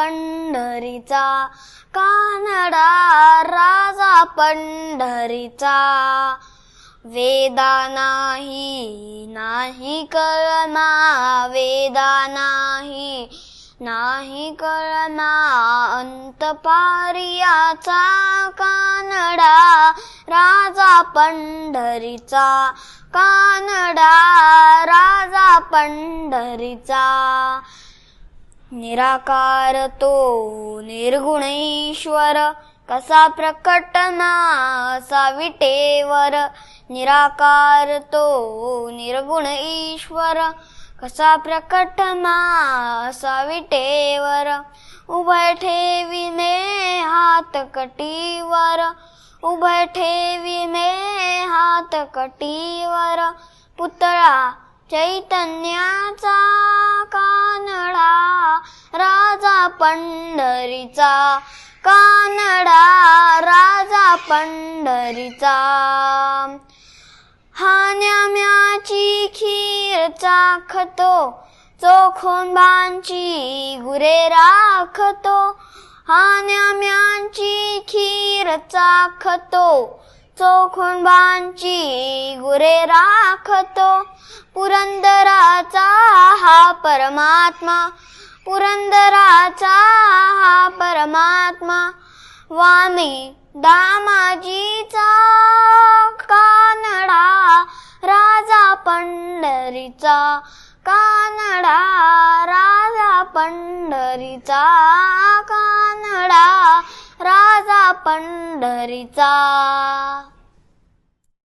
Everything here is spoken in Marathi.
पंढरीचा, कानडा राजा पंढरीचा. वेदा नाही नाही कळना, वेदा नाही नाही कळना, अंतपारियाचा, कानडा राजा पंढरीचा, कानडा राजा पंढरीचा. निराकार तो निर्गुण ईश्वर, कसा प्रकटना असा विटेवर. निराकार तो निर्गुण ईश्वर, कसा प्रकटना असा विटेवर. उभय ठेविने हात कटीवर, उभय ठेविने हात कटीवर. पुतळा चैतन्याचा, कानडा राजा पंढरीचा, कानडा राजा पंढरीचा. हान्याम्याची खीर चाखतो, चोखोंबांची गुरे राखतो. हान्याम्यांची खीर चाखतो, चोखोंबांची गुरे राखतो. पुरंदराचा हा परमात्मा, पुरंदराचा हा परमात्मा. वामी दामाजीचा, कानडा राजा पंढरीचा, कानडा राजा पंढरीचा, कानडा राजा पंढरीचा.